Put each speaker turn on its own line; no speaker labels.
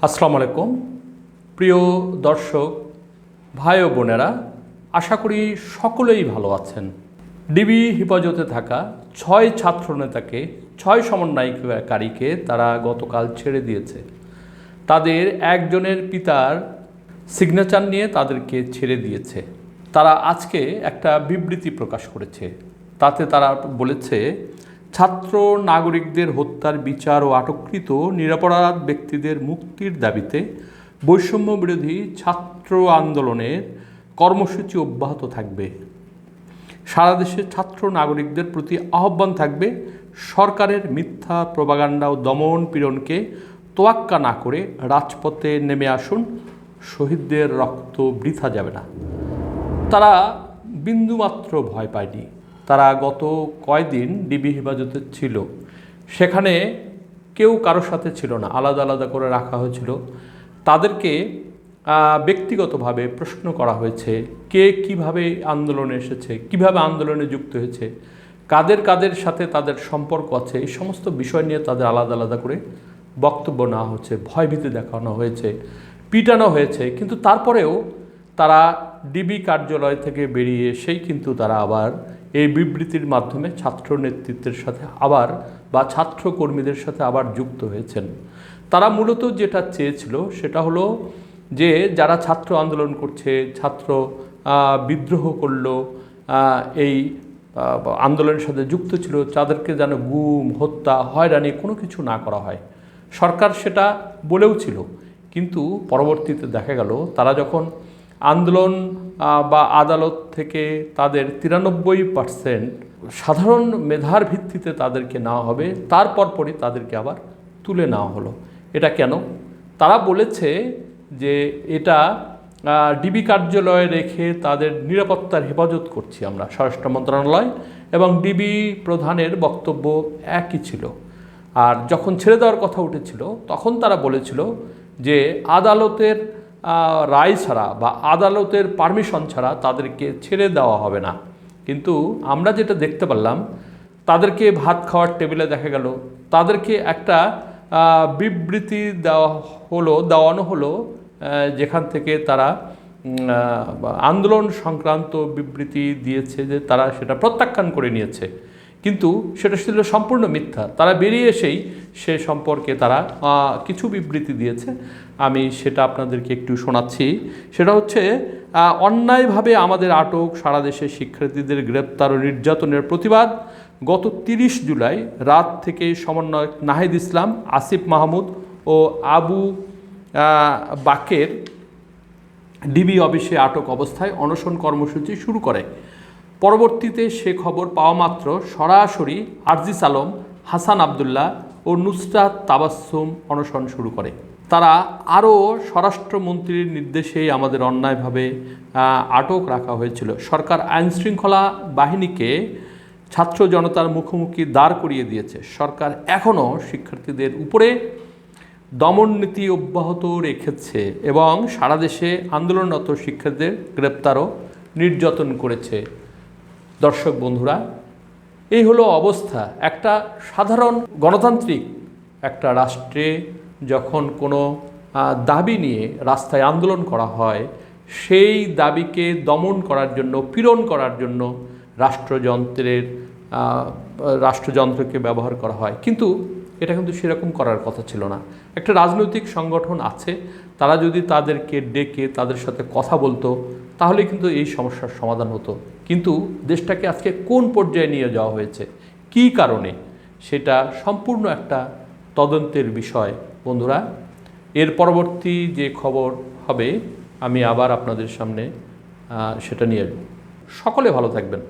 আসসালামু আলাইকুম প্রিয় দর্শক ভাই ও বোনেরা, আশা করি সকলেই ভালো আছেন। ডিবি হেফাজতে থাকা ৬ ছাত্রনেতাকে ৬ সমন্বয়কারীকে তারা গতকাল ছেড়ে দিয়েছে। তাদের একজনের পিতার সিগনেচার নিয়ে তাদেরকে ছেড়ে দিয়েছে। তারা আজকে একটা বিবৃতি প্রকাশ করেছে। তাতে তারা বলেছে, ছাত্র নাগরিকদের হত্যার বিচার ও আটককৃত নিরপরাধ ব্যক্তিদের মুক্তির দাবিতে বৈষম্য বিরোধী ছাত্র আন্দোলনের কর্মসূচি অব্যাহত থাকবে। সারা দেশে ছাত্র নাগরিকদের প্রতি আহ্বান থাকবে, সরকারের মিথ্যা প্রপাগান্ডা ও দমন পীড়নকে তোয়াক্কা না করে রাজপথে নেমে আসুন। শহীদদের রক্ত বৃথা যাবে না। তারা বিন্দুমাত্র ভয় পায়নি। তারা গত কয়দিন ডিবি হেফাজতে ছিল, সেখানে কেউ কারোর সাথে ছিল না, আলাদা আলাদা করে রাখা হয়েছিল। তাদেরকে ব্যক্তিগতভাবে প্রশ্ন করা হয়েছে, কে কিভাবে আন্দোলনে এসেছে, কিভাবে আন্দোলনে যুক্ত হয়েছে, কাদের কাদের সাথে তাদের সম্পর্ক আছে, এই সমস্ত বিষয় নিয়ে তাদের আলাদা আলাদা করে বক্তব্য নেওয়া হচ্ছে, ভয়ভীতি দেখানো হয়েছে, পিটানো হয়েছে। কিন্তু তারপরেও তারা ডিবি কার্যালয় থেকে বেরিয়ে এসেই কিন্তু তারা আবার এই বিবৃতির মাধ্যমে ছাত্র নেতৃত্বের সাথে আবার বা ছাত্র কর্মীদের সাথে আবার যুক্ত হয়েছেন। তারা মূলত যেটা চেয়েছিল সেটা হলো যে যারা ছাত্র আন্দোলন করছে, ছাত্র বিদ্রোহ করলো, এই আন্দোলনের সাথে যুক্ত ছিল, তাদেরকে যেন গুম, হত্যা, হয়রানি কোনো কিছু না করা হয়। সরকার সেটা বলেও ছিল, কিন্তু পরবর্তীতে দেখা গেল তারা যখন আন্দোলন বা আদালত থেকে তাদের 93% সাধারণ মেধার ভিত্তিতে তাদেরকে নেওয়া হবে, তারপর পরই তাদেরকে আবার তুলে নেওয়া হলো। এটা কেন? তারা বলেছে যে এটা ডিবি কার্যালয়ে রেখে তাদের নিরাপত্তার হেফাজত করছি আমরা। স্বরাষ্ট্র মন্ত্রণালয় এবং ডিবি প্রধানের বক্তব্য একই ছিল। আর যখন ছেড়ে দেওয়ার কথা উঠেছিল তখন তারা বলেছিল যে আদালতের রায় ছাড়া বা আদালতের পারমিশন ছাড়া তাদেরকে ছেড়ে দেওয়া হবে না। কিন্তু আমরা যেটা দেখতে পারলাম, তাদেরকে ভাত খাওয়ার টেবিলে দেখা গেল তাদেরকে একটা বিবৃতি দেওয়ানো হলো, যেখান থেকে তারা আন্দোলন সংক্রান্ত বিবৃতি দিয়েছে যে তারা সেটা প্রত্যাখ্যান করে নিয়েছে, কিন্তু সেটা ছিল সম্পূর্ণ মিথ্যা। তারা বেরিয়ে এসেই সে সম্পর্কে তারা কিছু বিবৃতি দিয়েছে। আমি সেটা আপনাদেরকে একটু শোনাচ্ছি। সেটা হচ্ছে, অন্যায়ভাবে আমাদের আটক সারা দেশে শিক্ষার্থীদের গ্রেপ্তার ও নির্যাতনের প্রতিবাদ। গত 30 জুলাই রাত থেকে সমন্বয়ক নাহিদ ইসলাম, আসিফ মাহমুদ ও আবু বাকের ডিবি অফিসে আটক অবস্থায় অনশন কর্মসূচি শুরু করে। পরবর্তীতে সে খবর পাওয়া মাত্র সরাসরি আজিজ আলম, হাসান আবদুল্লাহ ও নুসরাত তাবাসসুম অনশন শুরু করে। তারা আরও স্বরাষ্ট্রমন্ত্রীর নির্দেশেই আমাদের অন্যায়ভাবে আটক রাখা হয়েছিল। সরকার আইনশৃঙ্খলা বাহিনীকে ছাত্র জনতার মুখোমুখি দাঁড় করিয়ে দিয়েছে। সরকার এখনও শিক্ষার্থীদের উপরে দমন নীতি অব্যাহত রেখেছে এবং সারা দেশে আন্দোলনরত শিক্ষার্থীদের গ্রেপ্তার ও নির্যাতন করেছে। দর্শক বন্ধুরা, এই হলো অবস্থা। একটা সাধারণ গণতান্ত্রিক একটা রাষ্ট্রে যখন কোনো দাবি নিয়ে রাস্তায় আন্দোলন করা হয়, সেই দাবিকে দমন করার জন্য, পীড়ন করার জন্য রাষ্ট্রযন্ত্রকে ব্যবহার করা হয়। কিন্তু এটা কিন্তু সেরকম করার কথা ছিল না। একটা রাজনৈতিক সংগঠন আছে, তারা যদি তাদেরকে ডেকে তাদের সাথে কথা বলতো তাহলে কিন্তু এই সমস্যার সমাধান হতো। কিন্তু দেশটাকে আজকে কোন পর্যায়ে নিয়ে যাওয়া হয়েছে, কী কারণে, সেটা সম্পূর্ণ একটা তদন্তের বিষয়। বন্ধুরা, এর পরবর্তী যে খবর হবে আমি আবার আপনাদের সামনে সেটা নিয়ে আসব। সকলে ভালো থাকবেন।